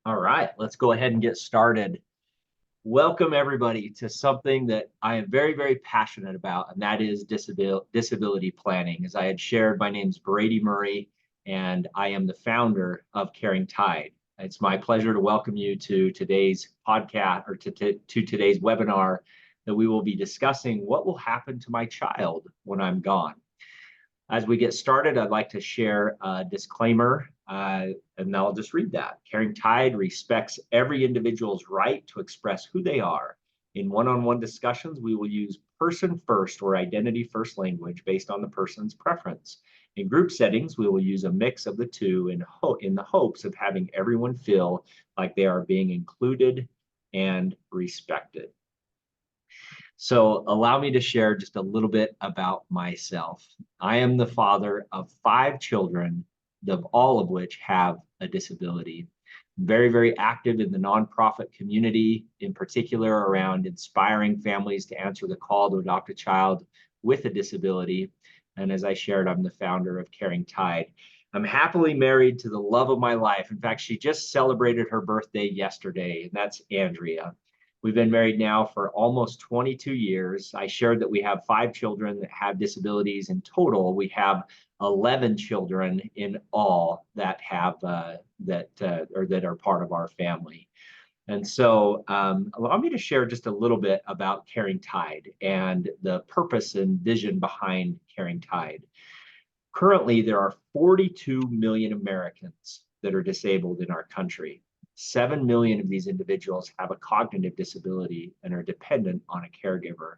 All right, let's go ahead and get started. Welcome, everybody, to something that I am very, very passionate about, and that is disability planning. As I had shared, my name is Brady Murray, and I am the founder of Caring Tide. It's my pleasure to welcome you to today's podcast or to today's webinar that we will be discussing what will happen to my child when I'm gone. As we get started, I'd like to share a disclaimer, and I'll just read that. Caring Tide respects every individual's right to express who they are. In one-on-one discussions, we will use person first or identity first language based on the person's preference. In group settings, we will use a mix of the two in the hopes of having everyone feel like they are being included and respected. So allow me to share just a little bit about myself. I am the father of 5 children, all of which have a disability. Very, very active in the nonprofit community, in particular around inspiring families to answer the call to adopt a child with a disability. And as I shared, I'm the founder of Caring Tide. I'm happily married to the love of my life. In fact, she just celebrated her birthday yesterday, and that's Andrea. We've been married now for almost 22 years. I shared that we have 5 children that have disabilities. In total, we have 11 children in all that have that are part of our family. And so allow me to share just a little bit about Caring Tide and the purpose and vision behind Caring Tide. Currently, there are 42 million Americans that are disabled in our country. 7 million of these individuals have a cognitive disability and are dependent on a caregiver.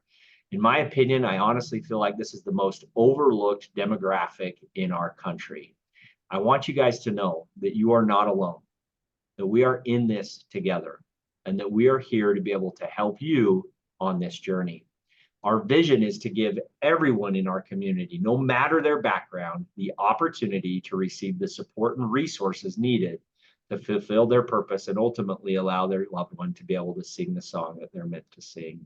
In my opinion, I honestly feel like this is the most overlooked demographic in our country. I want you guys to know that you are not alone, that we are in this together, and that we are here to be able to help you on this journey. Our vision is to give everyone in our community, no matter their background, the opportunity to receive the support and resources needed to fulfill their purpose and ultimately allow their loved one to be able to sing the song that they're meant to sing.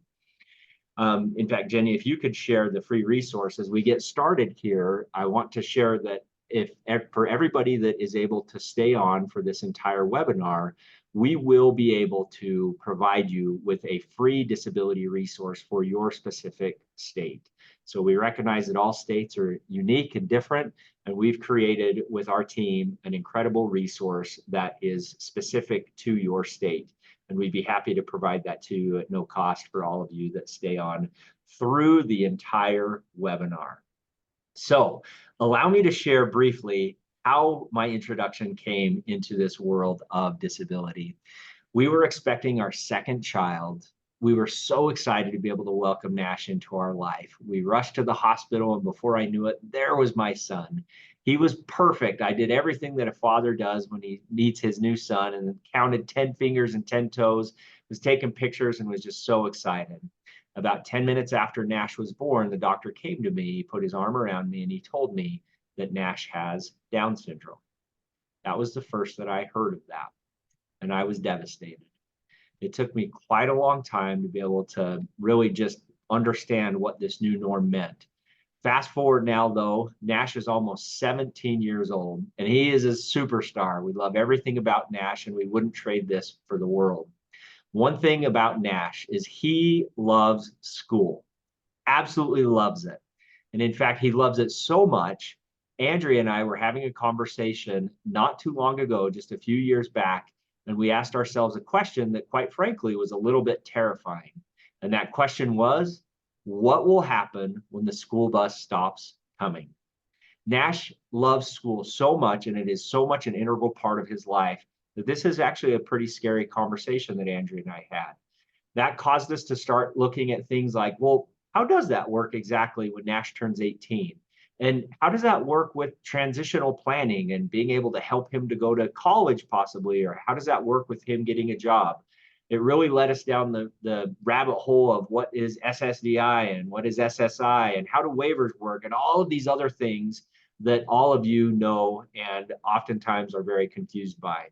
In fact, Jenny, if you could share the free resource as we get started here, I want to share that if for everybody that is able to stay on for this entire webinar, we will be able to provide you with a free disability resource for your specific state. So we recognize that all states are unique and different, and we've created with our team an incredible resource that is specific to your state. And we'd be happy to provide that to you at no cost for all of you that stay on through the entire webinar. So allow me to share briefly how my introduction came into this world of disability. We were expecting our second child. We were so excited to be able to welcome Nash into our life. We rushed to the hospital, and before I knew it, there was my son. He was perfect. I did everything that a father does when he meets his new son and counted 10 fingers and 10 toes, was taking pictures, and was just so excited. About 10 minutes after Nash was born, the doctor came to me, he put his arm around me, and he told me that Nash has Down syndrome. That was the first that I heard of that, and I was devastated. It took me quite a long time to be able to really just understand what this new norm meant. Fast forward now, though, Nash is almost 17 years old, and he is a superstar. We love everything about Nash, and we wouldn't trade this for the world. One thing about Nash is he loves school, absolutely loves it. And in fact, he loves it so much. Andrea and I were having a conversation not too long ago, just a few years back, and we asked ourselves a question that, quite frankly, was a little bit terrifying. And that question was, what will happen when the school bus stops coming? Nash loves school so much, and it is so much an integral part of his life, that this is actually a pretty scary conversation that Andrea and I had. That caused us to start looking at things like, well, how does that work exactly when Nash turns 18? And how does that work with transitional planning and being able to help him to go to college possibly? Or how does that work with him getting a job? It really led us down the rabbit hole of what is SSDI and what is SSI and how do waivers work and all of these other things that all of you know and oftentimes are very confused by.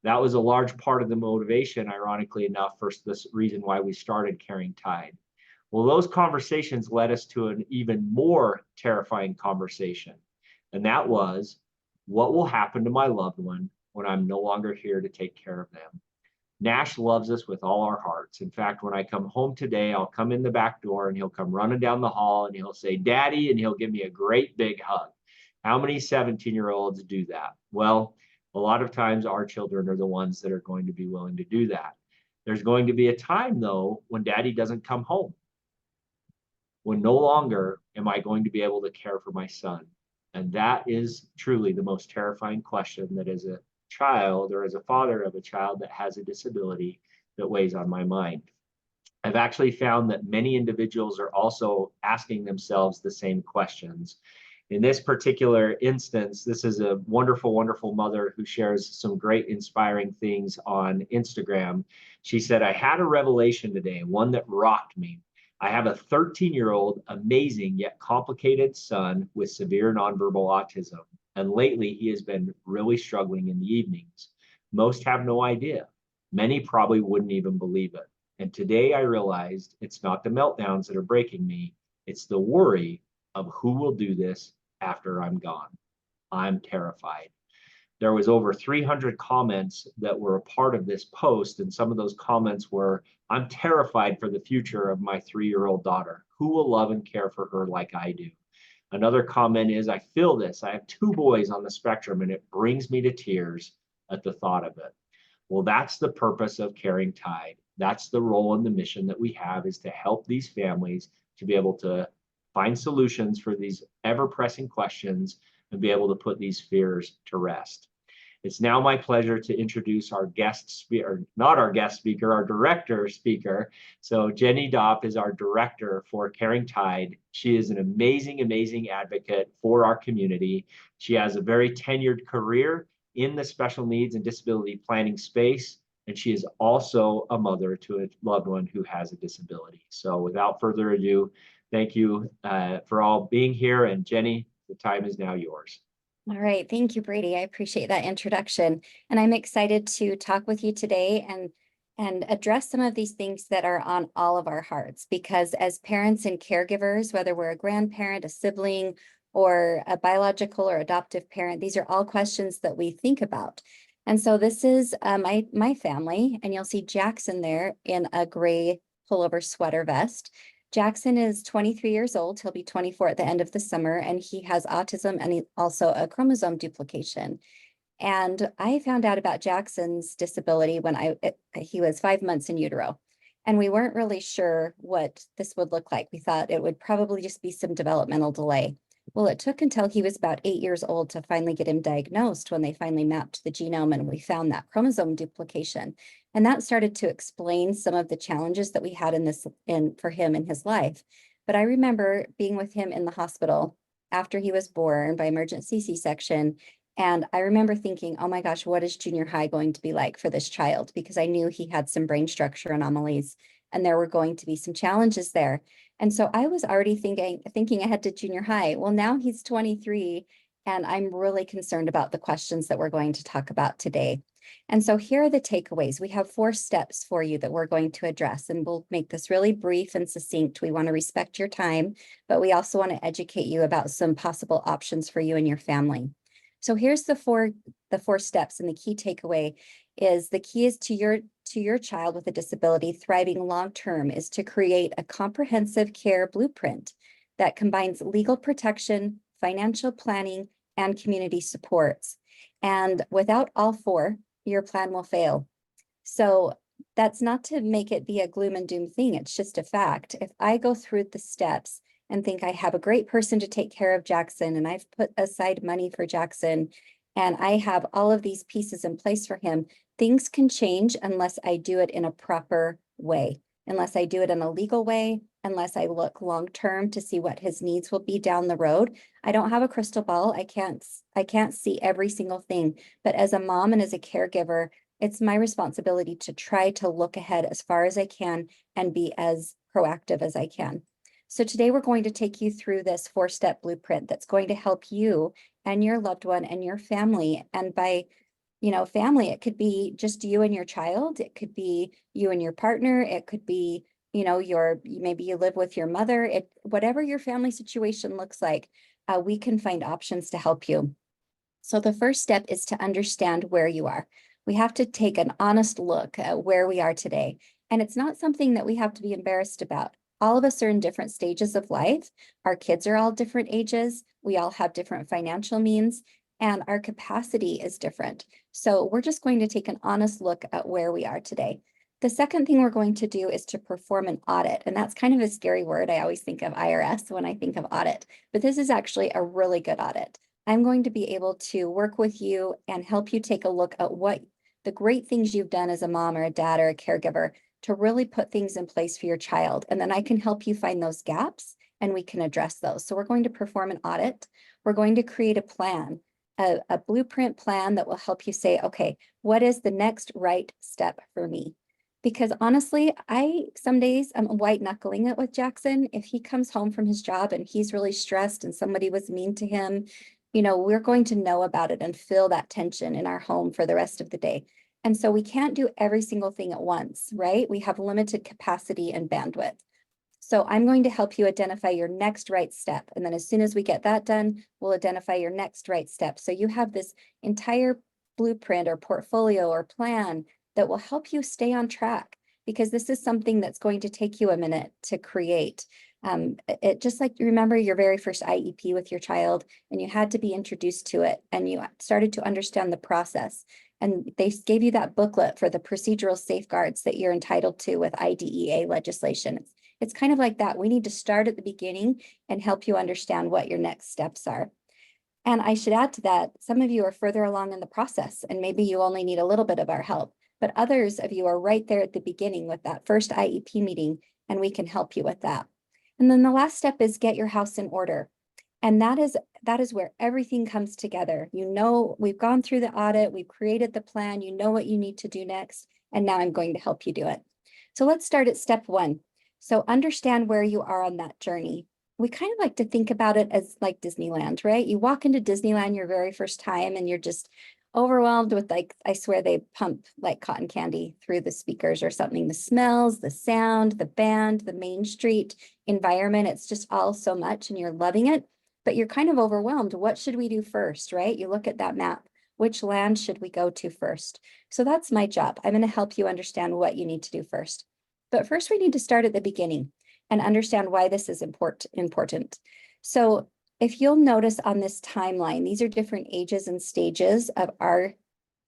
That was a large part of the motivation, ironically enough, for this reason why we started Caring Tide. Well, those conversations led us to an even more terrifying conversation. And that was, what will happen to my loved one when I'm no longer here to take care of them. Nash loves us with all our hearts. In fact, when I come home today, I'll come in the back door and he'll come running down the hall and he'll say, Daddy, and he'll give me a great big hug. How many 17-year-olds do that? Well, a lot of times our children are the ones that are going to be willing to do that. There's going to be a time, though, when Daddy doesn't come home, when no longer am I going to be able to care for my son. And that is truly the most terrifying question that as a child or as a father of a child that has a disability that weighs on my mind. I've actually found that many individuals are also asking themselves the same questions. In this particular instance, this is a wonderful, wonderful mother who shares some great inspiring things on Instagram. She said, I had a revelation today, one that rocked me. I have a 13-year-old, amazing yet complicated son with severe nonverbal autism. And lately he has been really struggling in the evenings. Most have no idea. Many probably wouldn't even believe it. And today I realized it's not the meltdowns that are breaking me. It's the worry of who will do this after I'm gone. I'm terrified. There was over 300 comments that were a part of this post. And some of those comments were, I'm terrified for the future of my 3-year-old daughter. Who will love and care for her like I do? Another comment is, I feel this. I have 2 boys on the spectrum and it brings me to tears at the thought of it. Well, that's the purpose of Caring Tide. That's the role and the mission that we have, is to help these families to be able to find solutions for these ever-pressing questions and be able to put these fears to rest. It's now my pleasure to introduce our guest speaker, not our guest speaker, our director speaker. So Jenny Dopp is our director for Caring Tide. She is an amazing, amazing advocate for our community. She has a very tenured career in the special needs and disability planning space, and she is also a mother to a loved one who has a disability. So without further ado, thank you for all being here. And Jenny, the time is now yours. All right. Thank you, Brady. I appreciate that introduction. And I'm excited to talk with you today and address some of these things that are on all of our hearts, because as parents and caregivers, whether we're a grandparent, a sibling, or a biological or adoptive parent, these are all questions that we think about. And so this is my family, and you'll see Jackson there in a gray pullover sweater vest. Jackson is 23 years old. He'll be 24 at the end of the summer, and he has autism and also a chromosome duplication. And I found out about Jackson's disability when he was 5 months in utero. And we weren't really sure what this would look like. We thought it would probably just be some developmental delay. Well, it took until he was about 8 years old to finally get him diagnosed, when they finally mapped the genome and we found that chromosome duplication. And that started to explain some of the challenges that we had for him in his life. But I remember being with him in the hospital after he was born by emergency C-section. And I remember thinking, oh my gosh, what is junior high going to be like for this child? Because I knew he had some brain structure anomalies and there were going to be some challenges there. And so I was already thinking ahead to junior high. Well, now he's 23 and I'm really concerned about the questions that we're going to talk about today. And so here are the takeaways. We have 4 steps for you that we're going to address, and we'll make this really brief and succinct. We want to respect your time, but we also want to educate you about some possible options for you and your family. So here's the four steps, and the key takeaway is the key is to your child with a disability thriving long-term is to create a comprehensive care blueprint that combines legal protection, financial planning, and community supports. And without all 4, your plan will fail. So that's not to make it be a gloom and doom thing. It's just a fact. If I go through the steps and think I have a great person to take care of Jackson, and I've put aside money for Jackson, and I have all of these pieces in place for him, things can change unless I do it in a proper way, unless I do it in a legal way, unless I look long-term to see what his needs will be down the road. I don't have a crystal ball. I can't see every single thing, but as a mom and as a caregiver, it's my responsibility to try to look ahead as far as I can and be as proactive as I can. So today we're going to take you through this 4-step blueprint that's going to help you and your loved one and your family. And by, family, it could be just you and your child. It could be you and your partner. It could be, maybe you live with your mother. Whatever your family situation looks like, we can find options to help you. So the first step is to understand where you are. We have to take an honest look at where we are today. And it's not something that we have to be embarrassed about. All of us are in different stages of life. Our kids are all different ages. We all have different financial means, and our capacity is different. So we're just going to take an honest look at where we are today. The second thing we're going to do is to perform an audit. And that's kind of a scary word. I always think of IRS when I think of audit, but this is actually a really good audit. I'm going to be able to work with you and help you take a look at what the great things you've done as a mom or a dad or a caregiver to really put things in place for your child. And then I can help you find those gaps and we can address those. So we're going to perform an audit. We're going to create a plan, a blueprint plan that will help you say, okay, what is the next right step for me? Because honestly, some days I'm white knuckling it with Jackson. If he comes home from his job and he's really stressed and somebody was mean to him, we're going to know about it and feel that tension in our home for the rest of the day. And so we can't do every single thing at once, right? We have limited capacity and bandwidth. So I'm going to help you identify your next right step. And then as soon as we get that done, we'll identify your next right step. So you have this entire blueprint or portfolio or plan that will help you stay on track, because this is something that's going to take you a minute to create. It just like, remember your very first IEP with your child, and you had to be introduced to it and you started to understand the process. And they gave you that booklet for the procedural safeguards that you're entitled to with IDEA legislation. It's kind of like that. We need to start at the beginning and help you understand what your next steps are. And I should add to that, some of you are further along in the process and maybe you only need a little bit of our help, but others of you are right there at the beginning with that first IEP meeting, and we can help you with that. And then the last step is get your house in order. And that is where everything comes together. We've gone through the audit, we've created the plan, you know what you need to do next, and now I'm going to help you do it. So let's start at step one. So understand where you are on that journey. We kind of like to think about it as like Disneyland, right? You walk into Disneyland your very first time and you're just overwhelmed with, like, I swear they pump like cotton candy through the speakers or something. The smells, the sound, the band, the Main Street environment, it's just all so much and you're loving it, but you're kind of overwhelmed. What should we do first, right? You look at that map. Which land should we go to first? So that's my job. I'm going to help you understand what you need to do first. But first we need to start at the beginning and understand why this is important. So if you'll notice on this timeline, these are different ages and stages of our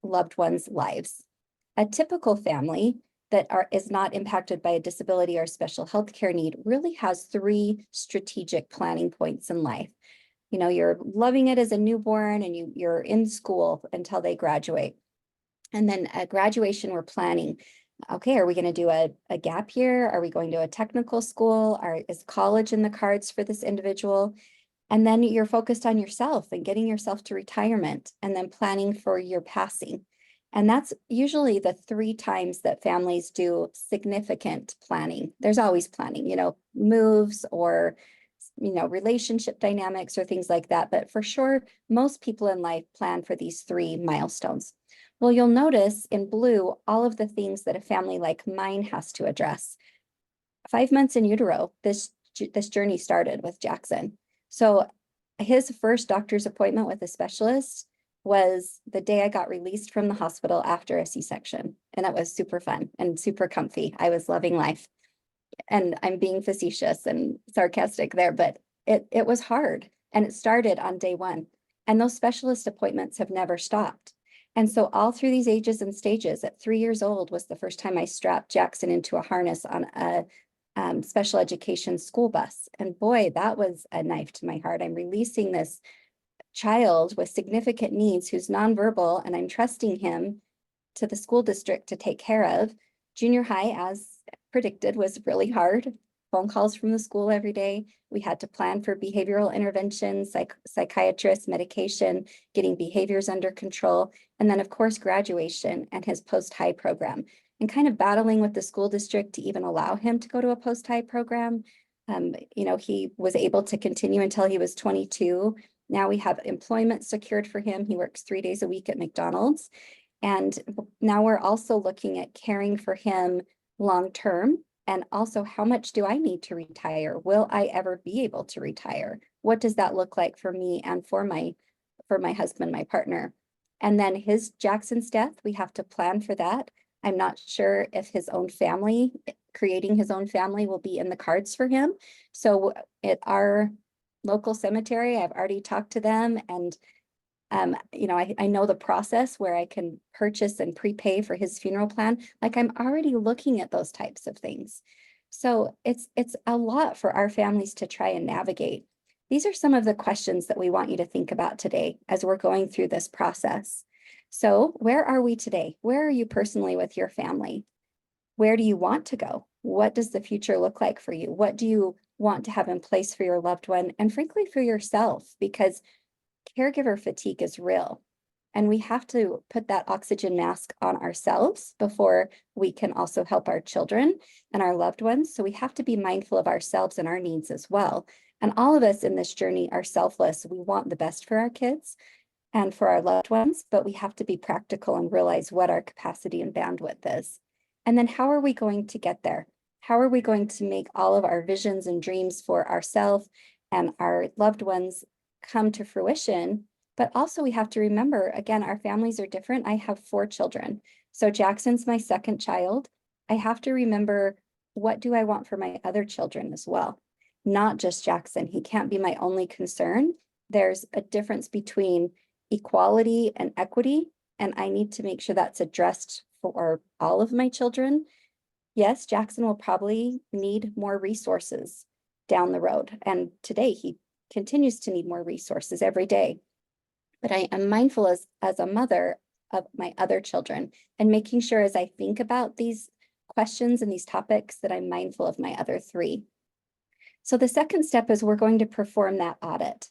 loved ones' lives. A typical family that is not impacted by a disability or special health care need really has 3 strategic planning points in life. You're loving it as a newborn and you're in school until they graduate. And then at graduation, we're planning, okay, are we going to do a gap year? Are we going to a technical school? Is college in the cards for this individual? And then you're focused on yourself and getting yourself to retirement and then planning for your passing. And that's usually the 3 times that families do significant planning. There's always planning, moves or, relationship dynamics or things like that. But for sure, most people in life plan for these 3 milestones. Well, you'll notice in blue, all of the things that a family like mine has to address. 5 months in utero, this journey started with Jackson. So his first doctor's appointment with a specialist was the day I got released from the hospital after a C-section. And it was super fun and super comfy. I was loving life. And I'm being facetious and sarcastic there, but it was hard. And it started on day 1. And those specialist appointments have never stopped. And so all through these ages and stages, at 3 years old was the first time I strapped Jackson into a harness on a special education school bus. And boy, that was a knife to my heart. I'm releasing this child with significant needs who's nonverbal, and I'm trusting him to the school district to take care of. Junior high, as predicted, was really hard. Phone calls from the school every day. We had to plan for behavioral interventions, psychiatrists, medication, getting behaviors under control, and then of course graduation and his post-high program, and kind of battling with the school district to even allow him to go to a post-high program. He was able to continue until he was 22. Now we have employment secured for him. He works 3 days a week at McDonald's. And now we're also looking at caring for him long-term. And also, how much do I need to retire? Will I ever be able to retire? What does that look like for me and for for my husband, my partner. And then Jackson's death, we have to plan for that. I'm not sure if his own family, creating his own family will be in the cards for him. So at our local cemetery, I've already talked to them, and I know the process where I can purchase and prepay for his funeral plan. Like, I'm already looking at those types of things. So it's a lot for our families to try and navigate. These are some of the questions that we want you to think about today as we're going through this process. So where are we today? Where are you personally with your family? Where do you want to go? What does the future look like for you? What do you want to have in place for your loved one? And frankly, for yourself, because caregiver fatigue is real. And we have to put that oxygen mask on ourselves before we can also help our children and our loved ones. So we have to be mindful of ourselves and our needs as well. And all of us in this journey are selfless. We want the best for our kids and for our loved ones, but we have to be practical and realize what our capacity and bandwidth is. And then how are we going to get there? How are we going to make all of our visions and dreams for ourselves and our loved ones come to fruition? But also we have to remember, again, our families are different. I have 4 children. So Jackson's my second child. I have to remember, what do I want for my other children as well? Not just Jackson. He can't be my only concern. There's a difference between equality and equity, and I need to make sure that's addressed for all of my children. Yes, Jackson will probably need more resources down the road, and today he continues to need more resources every day. But I am mindful as a mother of my other children, and making sure as I think about these questions and these topics that I'm mindful of my other 3. So the second step is we're going to perform that audit.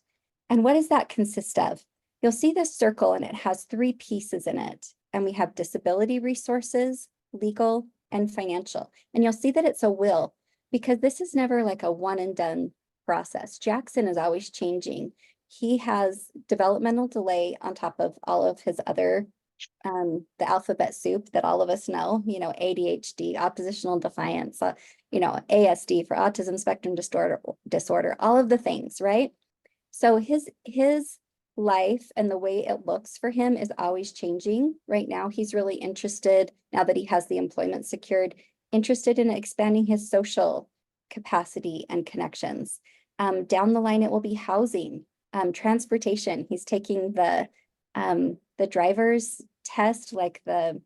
And what does that consist of? You'll see this circle, and it has 3 pieces in it. And we have disability resources, legal, and financial. And you'll see that it's a will, because this is never like a one and done process. Jackson is always changing. He has developmental delay on top of all of his other, the alphabet soup that all of us know, ADHD, oppositional defiance, ASD for autism spectrum disorder, all of the things, right? So his life and the way it looks for him is always changing. Right now, he's really interested, now that he has the employment secured, interested in expanding his social capacity and connections. Down the line, it will be housing, transportation. He's taking the driver's test, like the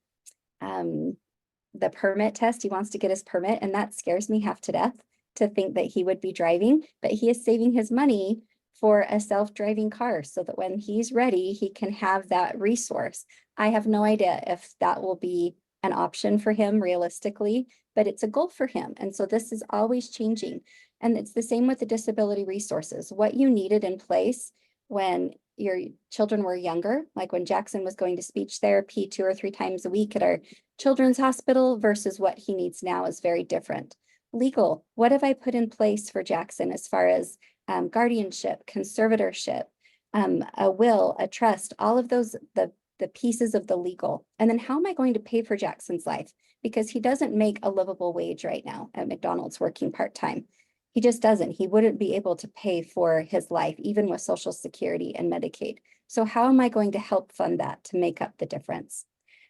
permit test. He wants to get his permit, and that scares me half to death to think that he would be driving, but he is saving his money for a self-driving car so that when he's ready, he can have that resource. I have no idea if that will be an option for him realistically, but it's a goal for him. And so this is always changing. And it's the same with the disability resources. What you needed in place when your children were younger, like when Jackson was going to speech therapy 2 or 3 times a week at our children's hospital, versus what he needs now is very different. Legal, what have I put in place for Jackson as far as guardianship, conservatorship, a will, a trust, all of those, the pieces of the legal. And then how am I going to pay for Jackson's life? Because he doesn't make a livable wage right now at McDonald's working part-time. He just doesn't. He wouldn't be able to pay for his life, even with Social Security and Medicaid. So how am I going to help fund that to make up the difference?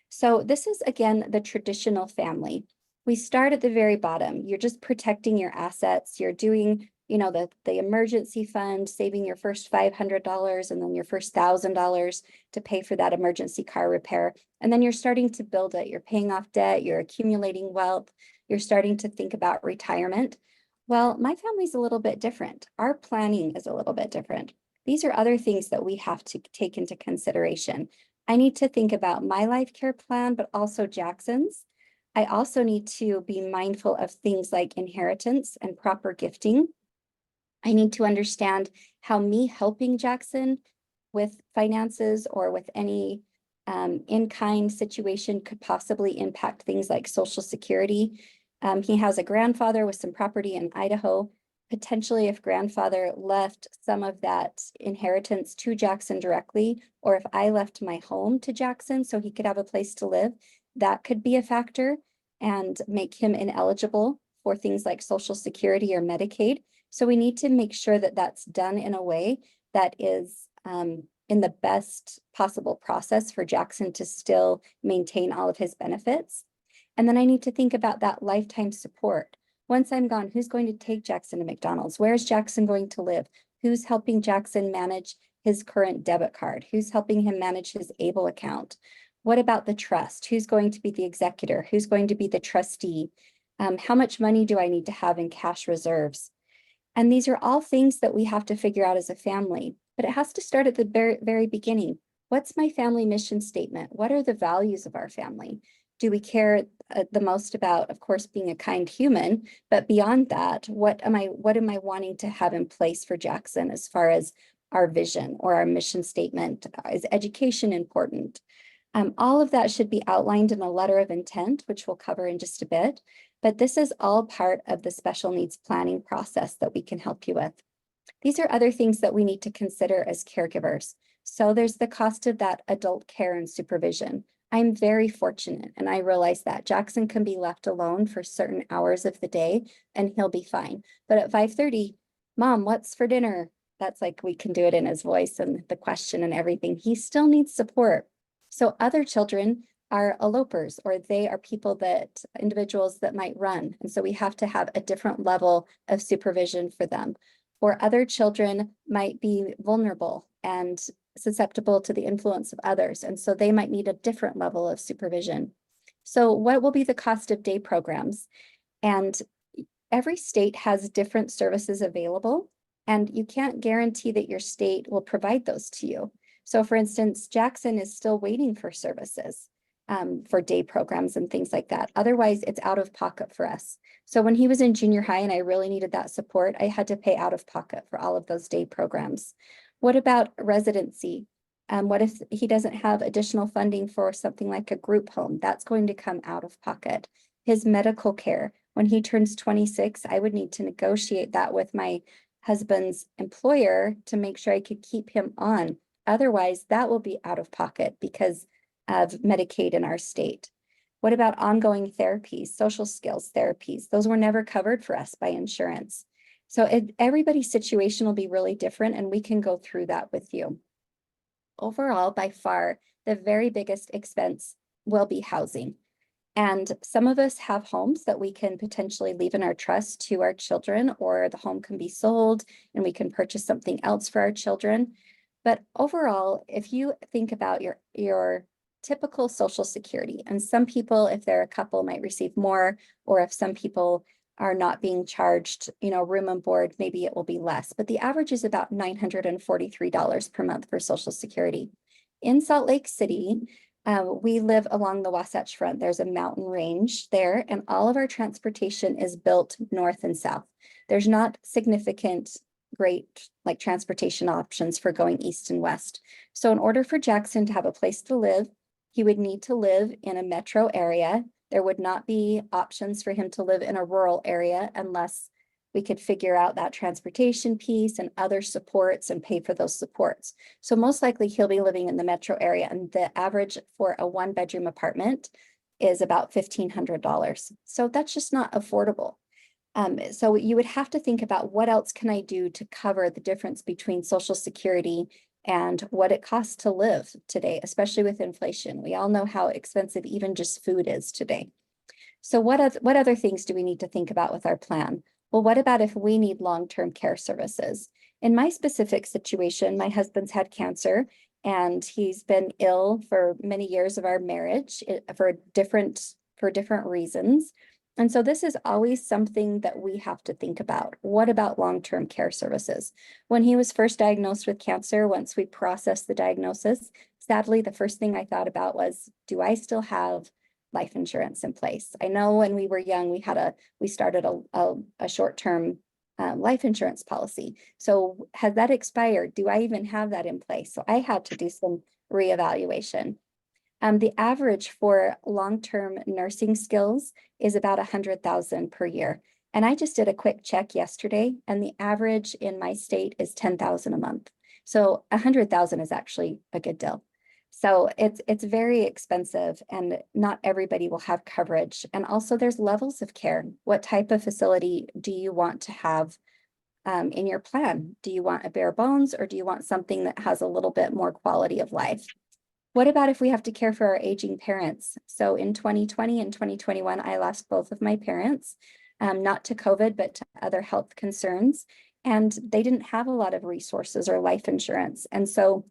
So this is, again, the traditional family. We start at the very bottom. You're just protecting your assets. You're doing, the emergency fund, saving your first $500 and then your first $1,000 to pay for that emergency car repair. And then you're starting to build it. You're paying off debt. You're accumulating wealth. You're starting to think about retirement. Well, my family's a little bit different. Our planning is a little bit different. These are other things that we have to take into consideration. I need to think about my life care plan, but also Jackson's. I also need to be mindful of things like inheritance and proper gifting. I need to understand how me helping Jackson with finances or with any in-kind situation could possibly impact things like Social Security. He has a grandfather with some property in Idaho. Potentially, if grandfather left some of that inheritance to Jackson directly, or if I left my home to Jackson so he could have a place to live, that could be a factor and make him ineligible for things like Social Security or Medicaid. So we need to make sure that that's done in a way that is in the best possible process for Jackson to still maintain all of his benefits. And then I need to think about that lifetime support. Once I'm gone, who's going to take Jackson to McDonald's? Where's Jackson going to live? Who's helping Jackson manage his current debit card? Who's helping him manage his ABLE account? What about the trust? Who's going to be the executor? Who's going to be the trustee? How much money do I need to have in cash reserves? And these are all things that we have to figure out as a family, but it has to start at the very, very beginning. What's my family mission statement? What are the values of our family? Do we care the most about, of course, being a kind human, but beyond that, what am I wanting to have in place for Jackson as far as our vision or our mission statement? Is education important? All of that should be outlined in a letter of intent, which we'll cover in just a bit, but this is all part of the special needs planning process that we can help you with. These are other things that we need to consider as caregivers. So there's the cost of that adult care and supervision. I'm very fortunate, and I realize that Jackson can be left alone for certain hours of the day and he'll be fine. But at 5:30, Mom, what's for dinner? That's like, we can do it in his voice and the question and everything. He still needs support. So other children are elopers, or they are individuals that might run. And so we have to have a different level of supervision for them. Or other children might be vulnerable and susceptible to the influence of others. And so they might need a different level of supervision. So what will be the cost of day programs? And every state has different services available, and you can't guarantee that your state will provide those to you. So for instance, Jackson is still waiting for services for day programs and things like that. Otherwise, it's out of pocket for us. So when he was in junior high and I really needed that support, I had to pay out of pocket for all of those day programs. What about residency? What if he doesn't have additional funding for something like a group home? That's going to come out of pocket. His medical care, when he turns 26, I would need to negotiate that with my husband's employer to make sure I could keep him on. Otherwise, that will be out of pocket because of Medicaid in our state. What about ongoing therapies, social skills therapies? Those were never covered for us by insurance. So everybody's situation will be really different, and we can go through that with you. Overall, by far, the very biggest expense will be housing. And some of us have homes that we can potentially leave in our trust to our children, or the home can be sold and we can purchase something else for our children. But overall, if you think about your typical Social Security, and some people, if they're a couple, might receive more, or if some people are not being charged, room and board, maybe it will be less. But the average is about $943 per month for Social Security. In Salt Lake City, we live along the Wasatch Front. There's a mountain range there, and all of our transportation is built north and south. There's not significant great transportation options for going east and west. So in order for Jackson to have a place to live, he would need to live in a metro area. There would not be options for him to live in a rural area unless we could figure out that transportation piece and other supports and pay for those supports. So most likely he'll be living in the metro area, and the average for a 1-bedroom apartment is about $1,500. So that's just not affordable. So you would have to think about, what else can I do to cover the difference between Social Security and what it costs to live today, especially with inflation. We all know how expensive even just food is today. So what other things do we need to think about with our plan? Well, what about if we need long-term care services? In my specific situation, my husband's had cancer and he's been ill for many years of our marriage for different reasons. And so this is always something that we have to think about. What about long-term care services? When he was first diagnosed with cancer, once we processed the diagnosis, sadly, the first thing I thought about was, do I still have life insurance in place? I know when we were young, we started a short-term life insurance policy. So has that expired? Do I even have that in place? So I had to do some reevaluation. The average for long-term nursing skills is about $100,000 per year. And I just did a quick check yesterday, and the average in my state is $10,000 a month. So $100,000 is actually a good deal. So it's very expensive, and not everybody will have coverage. And also there's levels of care. What type of facility do you want to have in your plan? Do you want a bare bones, or do you want something that has a little bit more quality of life? What about if we have to care for our aging parents? So in 2020 and 2021, I lost both of my parents, not to COVID, but to other health concerns. And they didn't have a lot of resources or life insurance. And so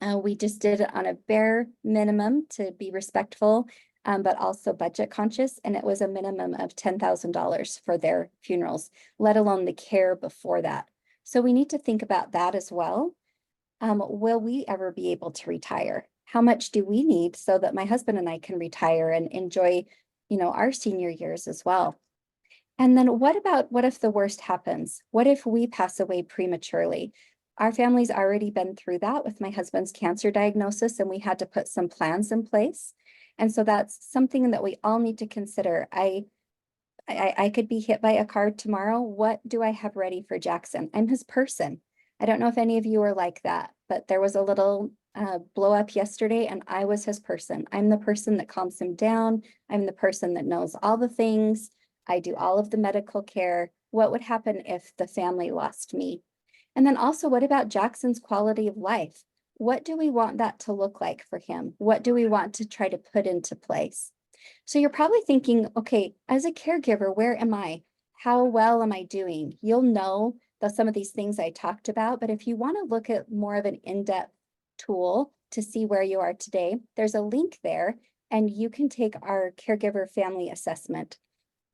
we just did it on a bare minimum to be respectful, but also budget conscious. And it was a minimum of $10,000 for their funerals, let alone the care before that. So we need to think about that as well. Will we ever be able to retire? How much do we need so that my husband and I can retire and enjoy, our senior years as well? And then what if the worst happens? What if we pass away prematurely? Our family's already been through that with my husband's cancer diagnosis, and we had to put some plans in place. And so that's something that we all need to consider. I could be hit by a car tomorrow. What do I have ready for Jackson? I'm his person. I don't know if any of you are like that, but there was a little blow up yesterday, and I was his person. I'm the person that calms him down. I'm the person that knows all the things. I do all of the medical care. What would happen if the family lost me? And then also, what about Jackson's quality of life? What do we want that to look like for him? What do we want to try to put into place? So you're probably thinking, okay, as a caregiver, where am I? How well am I doing? You'll know some of these things I talked about, but if you want to look at more of an in-depth tool to see where you are today, there's a link there, and you can take our caregiver family assessment.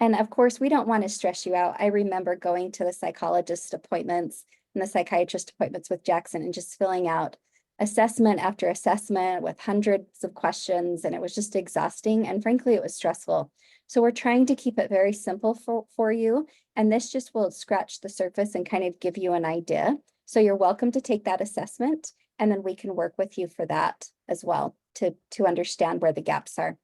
And of course, we don't want to stress you out. I remember going to the psychologist appointments and the psychiatrist appointments with Jackson and just filling out assessment after assessment with hundreds of questions, and it was just exhausting. And frankly, it was stressful. So we're trying to keep it very simple for you. And this just will scratch the surface and kind of give you an idea. So you're welcome to take that assessment, and then we can work with you for that as well to understand where the gaps are.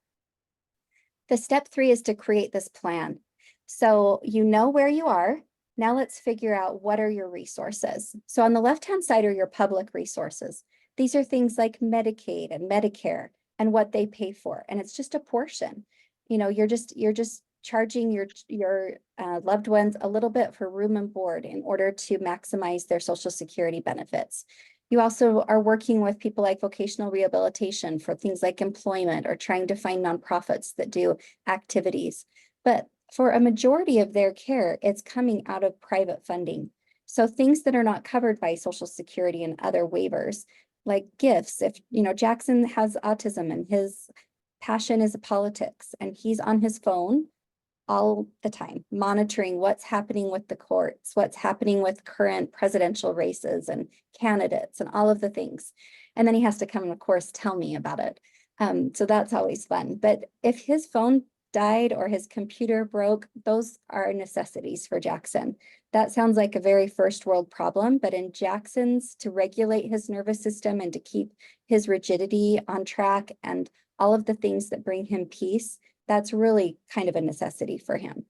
The step 3 is to create this plan. So you know where you are. Now let's figure out what are your resources. So on the left-hand side are your public resources. These are things like Medicaid and Medicare and what they pay for. And it's just a portion. You're just charging your loved ones a little bit for room and board in order to maximize their Social Security benefits. You also are working with people like vocational rehabilitation for things like employment, or trying to find nonprofits that do activities. But for a majority of their care, it's coming out of private funding. So things that are not covered by Social Security and other waivers, like gifts. If Jackson has autism and his passion is politics, and he's on his phone all the time, monitoring what's happening with the courts, what's happening with current presidential races and candidates and all of the things. And then he has to come and, of course, tell me about it. So that's always fun. But if his phone died or his computer broke, those are necessities for Jackson. That sounds like a very first world problem, but in Jackson's, to regulate his nervous system and to keep his rigidity on track and all of the things that bring him peace, that's really kind of a necessity for him.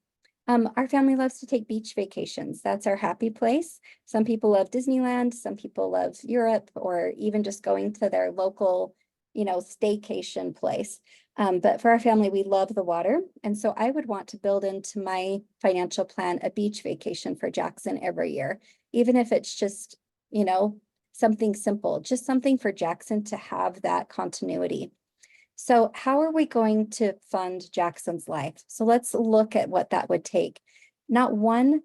Our family loves to take beach vacations. That's our happy place. Some people love Disneyland, some people love Europe, or even just going to their local, staycation place. But for our family, we love the water. And so I would want to build into my financial plan a beach vacation for Jackson every year, even if it's just, something simple, just something for Jackson to have that continuity. So how are we going to fund Jackson's life? So let's look at what that would take. Not one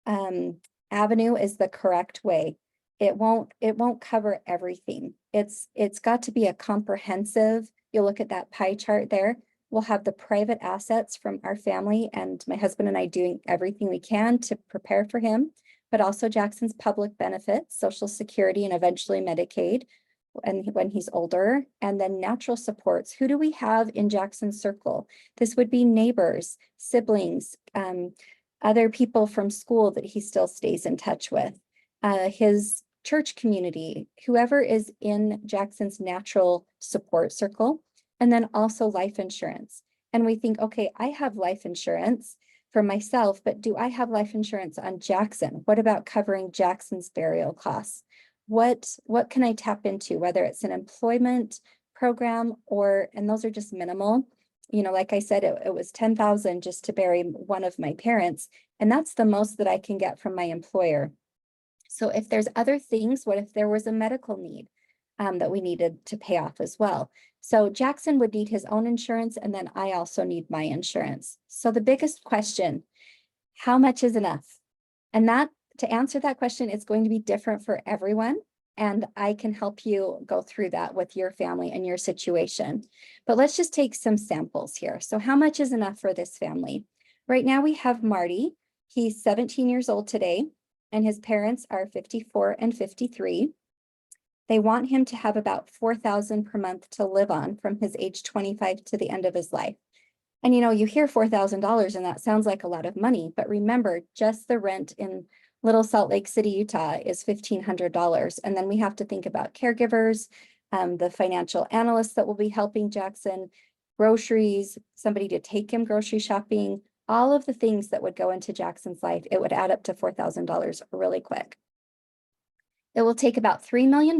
avenue is the correct way. It won't cover everything. It's got to be a comprehensive. You'll look at that pie chart there. We'll have the private assets from our family and my husband and I doing everything we can to prepare for him, but also Jackson's public benefits, Social Security, and eventually Medicaid, and when he's older, and then natural supports. Who do we have in Jackson's circle? This would be neighbors, siblings, other people from school that he still stays in touch with, his church community, whoever is in Jackson's natural support circle, and then also life insurance. And we think, okay, I have life insurance for myself, but do I have life insurance on Jackson? What about covering Jackson's burial costs? What can I tap into, whether it's an employment program and those are just minimal, like I said, it was 10,000 just to bury one of my parents. And that's the most that I can get from my employer. So if there's other things, what if there was a medical need that we needed to pay off as well? So Jackson would need his own insurance, and then I also need my insurance. So the biggest question, how much is enough? And to answer that question, it's going to be different for everyone. And I can help you go through that with your family and your situation. But let's just take some samples here. So how much is enough for this family? Right now we have Marty. He's 17 years old today, and his parents are 54 and 53. They want him to have about $4,000 per month to live on from his age 25 to the end of his life. And you hear $4,000 and that sounds like a lot of money, but remember, just the rent in Little Salt Lake City, Utah is $1,500. And then we have to think about caregivers, the financial analysts that will be helping Jackson, groceries, somebody to take him grocery shopping, all of the things that would go into Jackson's life. It would add up to $4,000 really quick. It will take about $3 million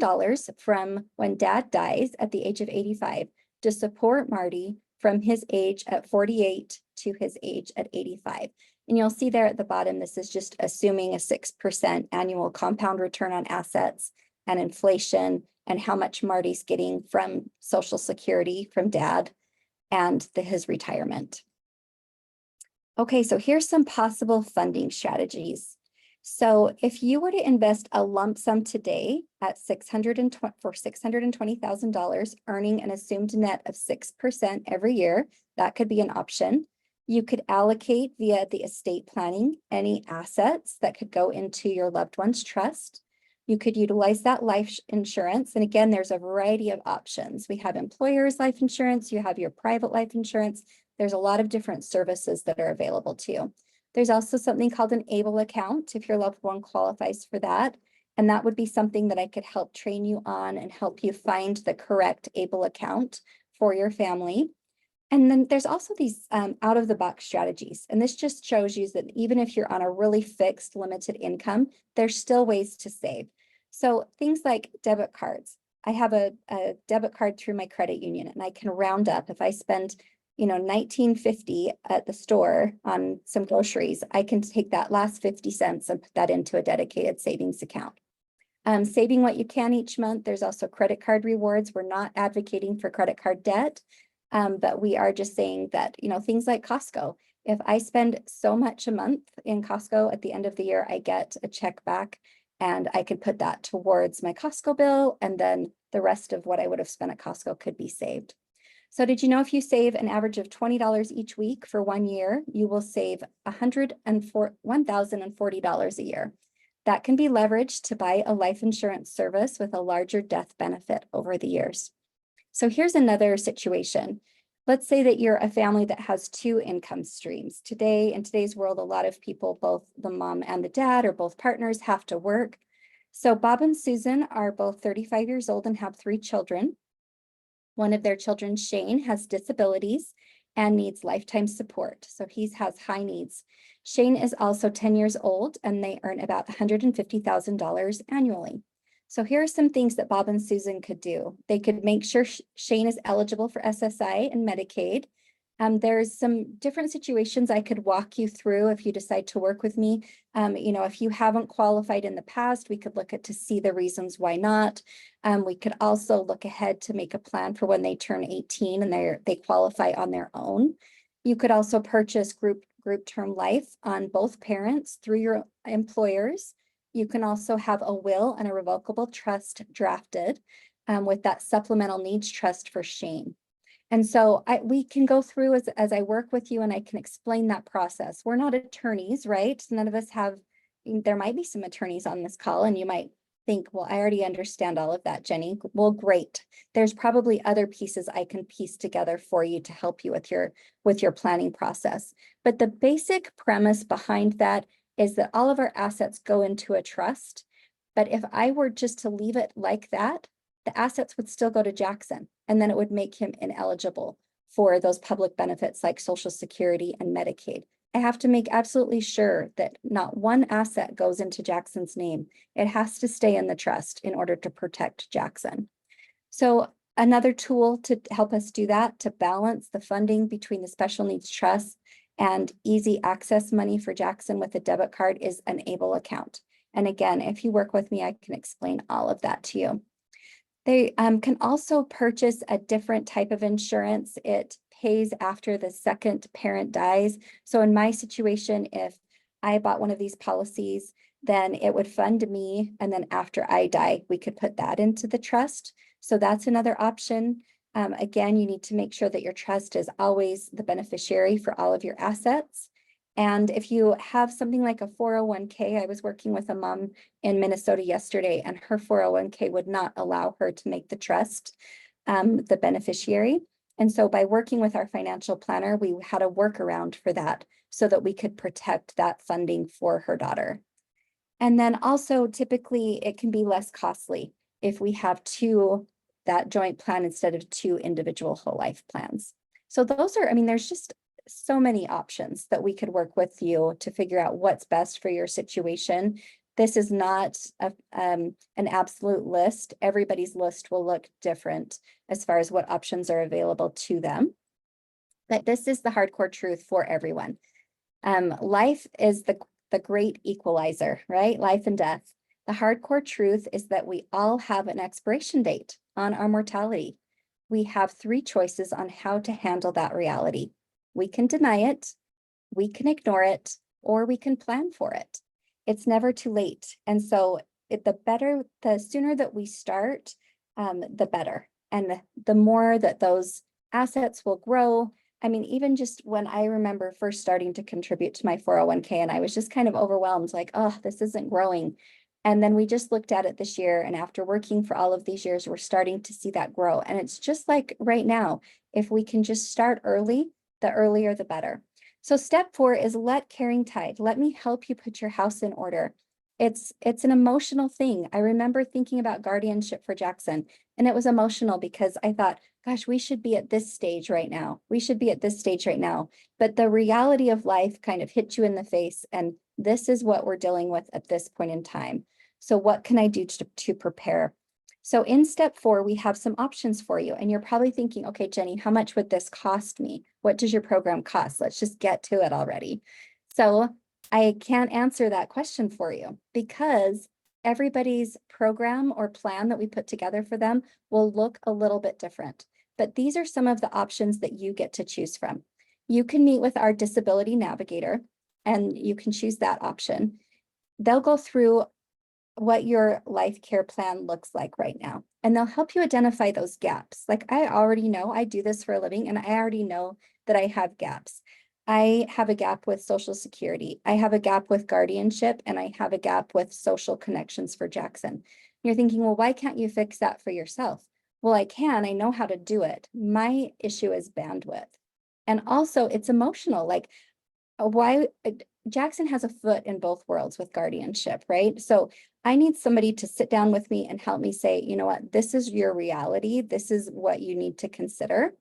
from when dad dies at the age of 85 to support Marty from his age at 48 to his age at 85. And you'll see there at the bottom, this is just assuming a 6% annual compound return on assets and inflation and how much Marty's getting from Social Security from dad and his retirement. Okay, so here's some possible funding strategies. So if you were to invest a lump sum today at $620,000, earning an assumed net of 6% every year, that could be an option. You could allocate via the estate planning any assets that could go into your loved one's trust. You could utilize that life insurance. And again, there's a variety of options. We have employer's life insurance, you have your private life insurance. There's a lot of different services that are available to you. There's also something called an ABLE account if your loved one qualifies for that. And that would be something that I could help train you on and help you find the correct ABLE account for your family. And then there's also these out of the box strategies. And this just shows you that even if you're on a really fixed limited income, there's still ways to save. So things like debit cards. I have a debit card through my credit union and I can round up. If I spend $19.50 at the store on some groceries, I can take that last 50 cents and put that into a dedicated savings account. Saving what you can each month. There's also credit card rewards. We're not advocating for credit card debt, but we are just saying that, things like Costco. If I spend so much a month in Costco, at the end of the year, I get a check back and I could put that towards my Costco bill. And then the rest of what I would have spent at Costco could be saved. So did you know if you save an average of $20 each week for 1 year, you will save $1,040 a year. That can be leveraged to buy a life insurance service with a larger death benefit over the years. So here's another situation. Let's say that you're a family that has 2 income streams. Today, in today's world, a lot of people, both the mom and the dad or both partners, have to work. So Bob and Susan are both 35 years old and have 3 children. One of their children, Shane, has disabilities and needs lifetime support. So he has high needs. Shane is also 10 years old and they earn about $150,000 annually. So here are some things that Bob and Susan could do. They could make sure Shane is eligible for SSI and Medicaid. There's some different situations I could walk you through if you decide to work with me. If you haven't qualified in the past, we could look at to see the reasons why not. We could also look ahead to make a plan for when they turn 18 and they qualify on their own. You could also purchase group term life on both parents through your employers. You can also have a will and a revocable trust drafted with that supplemental needs trust for Shane. And so we can go through as I work with you and I can explain that process. We're not attorneys, right? None of us have, there might be some attorneys on this call and you might think, well, I already understand all of that, Jenny. Well, great. There's probably other pieces I can piece together for you to help you with your planning process. But the basic premise behind that is that all of our assets go into a trust. But if I were just to leave it like that, the assets would still go to Jackson, and then it would make him ineligible for those public benefits like Social Security and Medicaid. I have to make absolutely sure that not one asset goes into Jackson's name. It has to stay in the trust in order to protect Jackson. So Another tool to help us do that, to balance the funding between the special needs trust and easy access money for Jackson with a debit card, is an ABLE account. And again, if you work with me, I can explain all of that to you. They can also purchase a different type of insurance. It pays after the second parent dies. So in my situation, if I bought one of these policies, then it would fund me. And then after I die, we could put that into the trust. So that's another option. Again, you need to make sure that your trust is always the beneficiary for all of your assets. And if you have something like a 401k, I was working with a mom in Minnesota yesterday, and her 401k would not allow her to make the trust the beneficiary. And so by working with our financial planner, we had a workaround for that so that we could protect that funding for her daughter. And then also typically it can be less costly if we have that joint plan instead of two individual whole life plans. So those are, I mean, there's just so many options that we could work with you to figure out what's best for your situation. This is not an absolute list. Everybody's list will look different as far as what options are available to them. But this is the hardcore truth for everyone. Life is the great equalizer, right? Life and death. The hardcore truth is that we all have an expiration date on our mortality. We have three choices on how to handle that reality. We can deny it, we can ignore it, or we can plan for it. It's never too late. And so the sooner that we start, the better. And the more that those assets will grow. I mean, even just when I remember first starting to contribute to my 401k, and I was just kind of overwhelmed, like, oh, this isn't growing. And then we just looked at it this year, and after working for all of these years, we're starting to see that grow. And it's just like right now, if we can just start early, the earlier, the better. So step 4 is let caring tide. Let me help you put your house in order. It's an emotional thing. I remember thinking about guardianship for Jackson, and it was emotional because I thought, gosh, we should be at this stage right now. We should be at this stage right now. But the reality of life kind of hit you in the face, and this is what we're dealing with at this point in time. So what can I do to prepare? So in step 4, we have some options for you. And you're probably thinking, okay, Jenny, how much would this cost me? What does your program cost? Let's just get to it already. So I can't answer that question for you because everybody's program or plan that we put together for them will look a little bit different. But these are some of the options that you get to choose from. You can meet with our disability navigator, and you can choose that option. They'll go through what your life care plan looks like right now, and they'll help you identify those gaps. Like I already know, I do this for a living, and I already know that I have gaps. I have a gap with Social Security. I have a gap with guardianship, and I have a gap with social connections for Jackson. You're thinking, well, why can't you fix that for yourself? Well, I can. I know how to do it. My issue is bandwidth. And also it's emotional. Like why Jackson has a foot in both worlds with guardianship, right? So I need somebody to sit down with me and help me say, you know what, this is your reality. This is what you need to consider.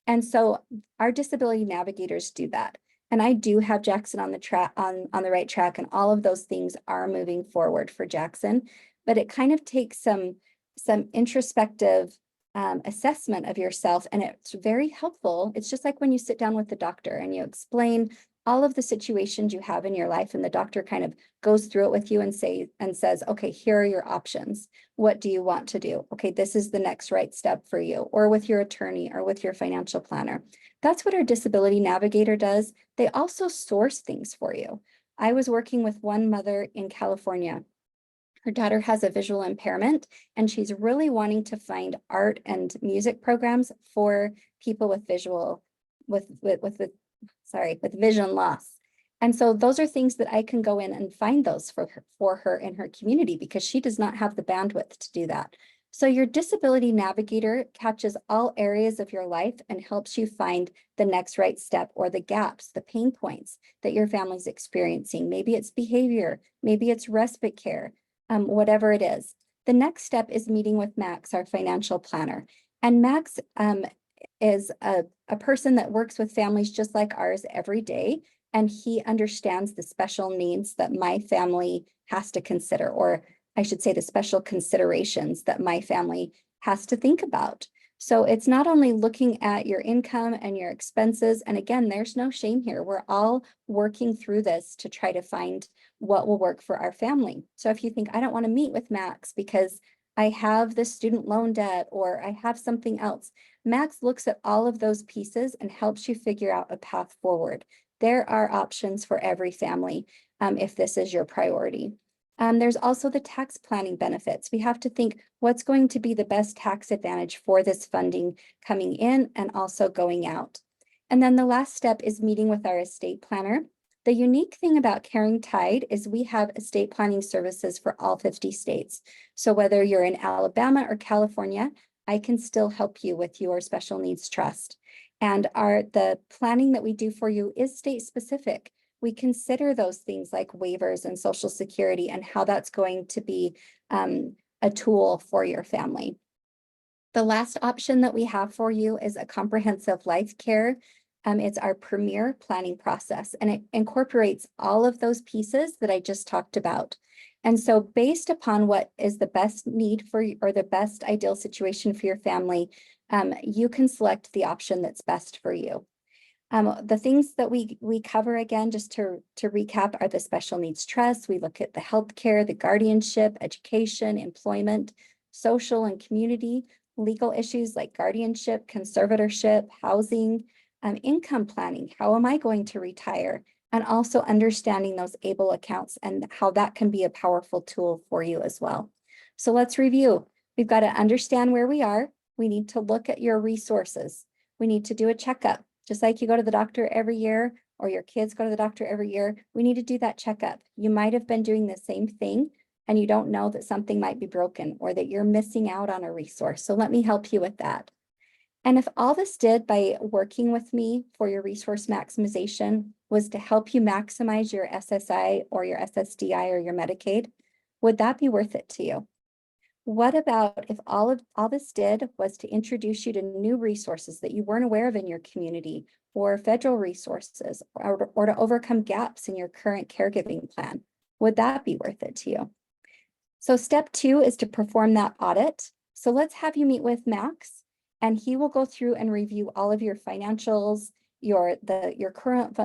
And so our disability navigators do that. And I do have Jackson on the track, on the right track, and all of those things are moving forward for Jackson. But it kind of takes some introspective assessment of yourself, and it's very helpful. It's just like when you sit down with the doctor and you explain all of the situations you have in your life, and the doctor kind of goes through it with you and says, okay, here are your options. What do you want to do? Okay, this is the next right step for you, or with your attorney or with your financial planner. That's what our disability navigator does. They also source things for you. I was working with one mother in California. Her daughter has a visual impairment, and she's really wanting to find art and music programs for people with vision loss. And so those are things that I can go in and find those for her in her community, because she does not have the bandwidth to do that. So your disability navigator catches all areas of your life and helps you find the next right step, or the gaps, the pain points that your family's experiencing. Maybe it's behavior, maybe it's respite care, whatever it is. The next step is meeting with Max, our financial planner. And Max is a person that works with families just like ours every day. And he understands the special needs that my family has to consider, or I should say the special considerations that my family has to think about. So it's not only looking at your income and your expenses, and again, there's no shame here. We're all working through this to try to find what will work for our family. So if you think, I don't want to meet with Max because I have this student loan debt or I have something else, Max looks at all of those pieces and helps you figure out a path forward. There are options for every family if this is your priority. There's also the tax planning benefits. We have to think what's going to be the best tax advantage for this funding coming in and also going out. And then the last step is meeting with our estate planner. The unique thing about Caring Tide is we have estate planning services for all 50 states. So whether you're in Alabama or California, I can still help you with your special needs trust. And the planning that we do for you is state specific. We consider those things like waivers and Social Security and how that's going to be a tool for your family. The last option that we have for you is a comprehensive life care. It's our premier planning process, and it incorporates all of those pieces that I just talked about. And so based upon what is the best need for you or the best ideal situation for your family, you can select the option that's best for you. The things that we cover again, just to recap, are the special needs trust. We look at the healthcare, the guardianship, education, employment, social and community, legal issues like guardianship, conservatorship, housing, income planning. How am I going to retire? And also understanding those ABLE accounts and how that can be a powerful tool for you as well. So let's review. We've got to understand where we are. We need to look at your resources. We need to do a checkup. Just like you go to the doctor every year or your kids go to the doctor every year, we need to do that checkup. You might have been doing the same thing and you don't know that something might be broken or that you're missing out on a resource. So let me help you with that. And if all this did by working with me for your resource maximization was to help you maximize your SSI or your SSDI or your Medicaid, would that be worth it to you? What about if all this did was to introduce you to new resources that you weren't aware of in your community, or federal resources, or to overcome gaps in your current caregiving plan? Would that be worth it to you? So step 2 is to perform that audit. So let's have you meet with Max, and he will go through and review all of your financials, your current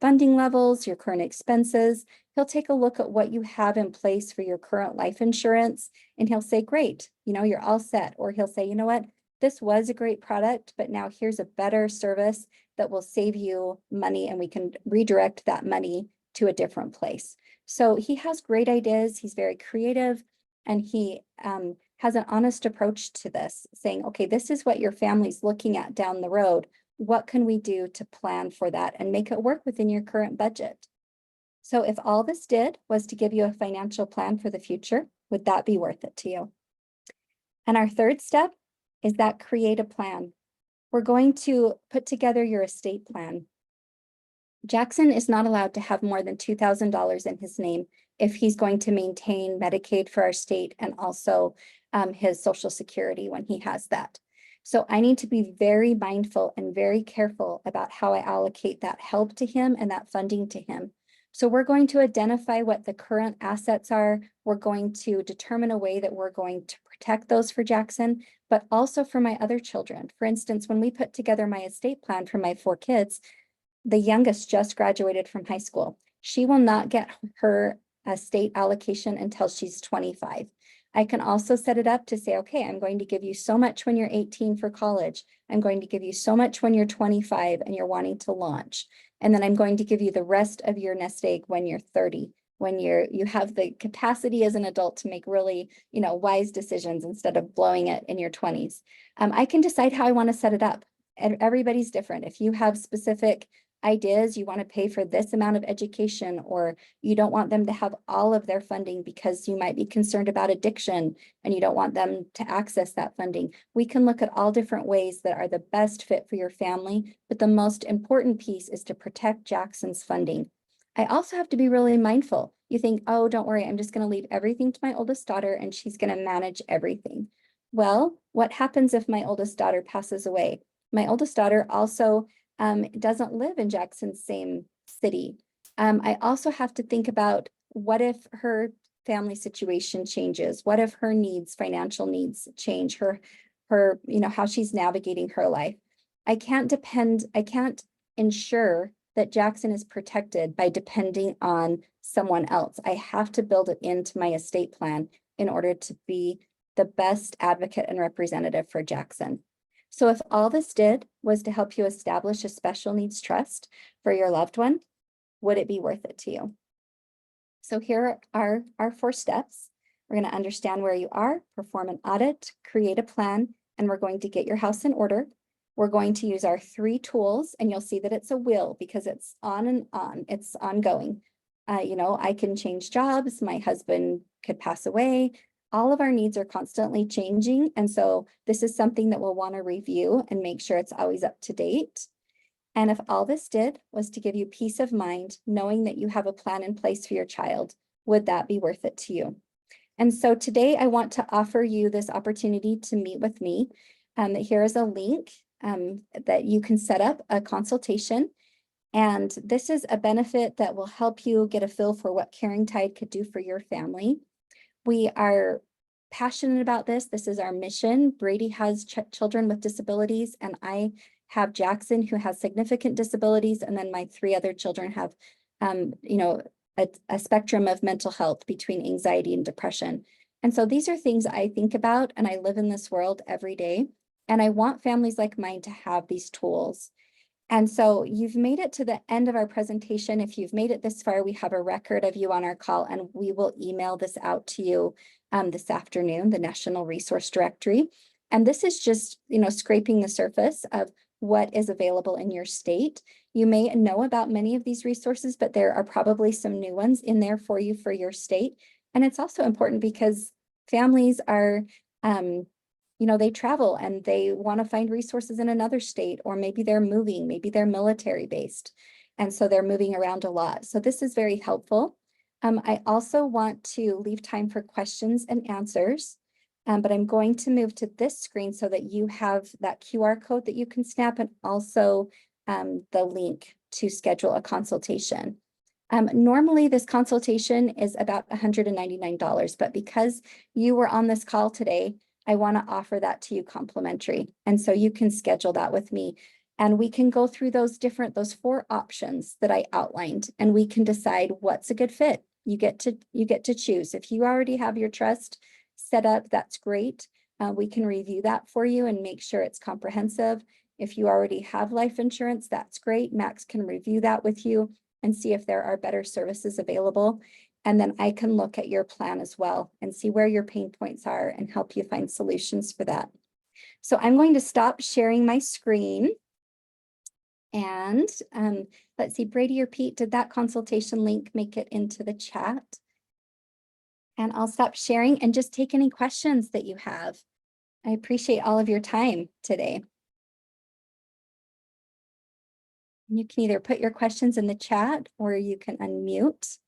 funding levels, your current expenses. He'll take a look at what you have in place for your current life insurance, and he'll say, great, you're all set. Or he'll say, you know what, this was a great product, but now here's a better service that will save you money, and we can redirect that money to a different place. So he has great ideas. He's very creative, and he has an honest approach to this, saying, okay, this is what your family's looking at down the road. What can we do to plan for that and make it work within your current budget? So if all this did was to give you a financial plan for the future, would that be worth it to you? And our third step is that create a plan. We're going to put together your estate plan. Jackson is not allowed to have more than $2,000 in his name if he's going to maintain Medicaid for our state and also his Social Security when he has that. So I need to be very mindful and very careful about how I allocate that help to him and that funding to him. So we're going to identify what the current assets are. We're going to determine a way that we're going to protect those for Jackson, but also for my other children. For instance, when we put together my estate plan for my 4 kids, the youngest just graduated from high school. She will not get her state allocation until she's 25. I can also set it up to say, okay, I'm going to give you so much when you're 18 for college. I'm going to give you so much when you're 25 and you're wanting to launch. And then I'm going to give you the rest of your nest egg when you're 30, when you have the capacity as an adult to make really, wise decisions instead of blowing it in your 20s. I can decide how I want to set it up. And everybody's different. If you have specific ideas, you want to pay for this amount of education, or you don't want them to have all of their funding because you might be concerned about addiction and you don't want them to access that funding. We can look at all different ways that are the best fit for your family, but the most important piece is to protect Jackson's funding. I also have to be really mindful. You think, oh, don't worry, I'm just going to leave everything to my oldest daughter and she's going to manage everything. Well, what happens if my oldest daughter passes away? My oldest daughter also doesn't live in Jackson's same city. I also have to think about what if her family situation changes? What if her needs, financial needs change? Her her, how she's navigating her life. I can't ensure that Jackson is protected by depending on someone else. I have to build it into my estate plan in order to be the best advocate and representative for Jackson. So if all this did was to help you establish a special needs trust for your loved one, would it be worth it to you? So here are our 4 steps. We're going to understand where you are, perform an audit, create a plan, and we're going to get your house in order. We're going to use our 3 tools, and you'll see that it's a wheel because it's on and on, it's ongoing. I can change jobs, my husband could pass away. All of our needs are constantly changing. And so this is something that we'll want to review and make sure it's always up to date. And if all this did was to give you peace of mind, knowing that you have a plan in place for your child, would that be worth it to you? And so today I want to offer you this opportunity to meet with me. Here is a link that you can set up a consultation. And this is a benefit that will help you get a feel for what Caring Tide could do for your family. We are passionate about this. This is our mission. Brady has children with disabilities, and I have Jackson, who has significant disabilities, and then my 3 other children have, a spectrum of mental health between anxiety and depression. And so these are things I think about, and I live in this world every day, and I want families like mine to have these tools. And so you've made it to the end of our presentation. If you've made it this far, we have a record of you on our call, and we will email this out to you this afternoon, the National Resource Directory. And this is just, scraping the surface of what is available in your state. You may know about many of these resources, but there are probably some new ones in there for you for your state. And it's also important because families are, they travel and they want to find resources in another state, or maybe they're moving, maybe they're military based. And so they're moving around a lot. So this is very helpful. I also want to leave time for questions and answers, but I'm going to move to this screen so that you have that QR code that you can snap, and also the link to schedule a consultation. Normally this consultation is about $199, but because you were on this call today, I want to offer that to you complimentary. And so you can schedule that with me, and we can go through those 4 options that I outlined, and we can decide what's a good fit. You get to choose. If you already have your trust set up, that's great. We can review that for you and make sure it's comprehensive. If you already have life insurance, that's great. Max can review that with you and see if there are better services available. And then I can look at your plan as well and see where your pain points are and help you find solutions for that. So I'm going to stop sharing my screen. And let's see, Brady or Pete, did that consultation link make it into the chat? And I'll stop sharing and just take any questions that you have. I appreciate all of your time today. You can either put your questions in the chat or you can unmute.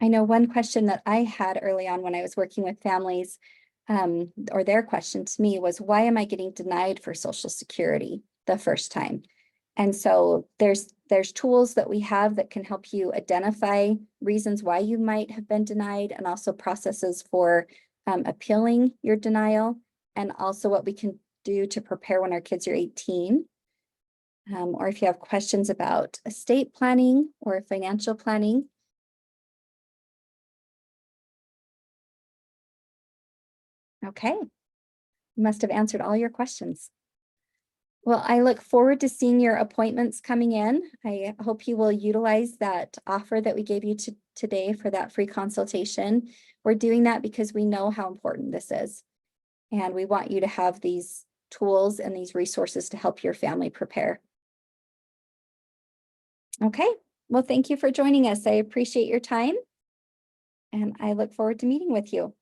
I know one question that I had early on when I was working with families, or their question to me was, why am I getting denied for Social Security the first time? And so there's tools that we have that can help you identify reasons why you might have been denied, and also processes for appealing your denial, and also what we can do to prepare when our kids are 18. Or if you have questions about estate planning or financial planning. Okay, must have answered all your questions. Well, I look forward to seeing your appointments coming in. I hope you will utilize that offer that we gave you today for that free consultation. We're doing that because we know how important this is. And we want you to have these tools and these resources to help your family prepare. Okay, well, thank you for joining us. I appreciate your time, and I look forward to meeting with you.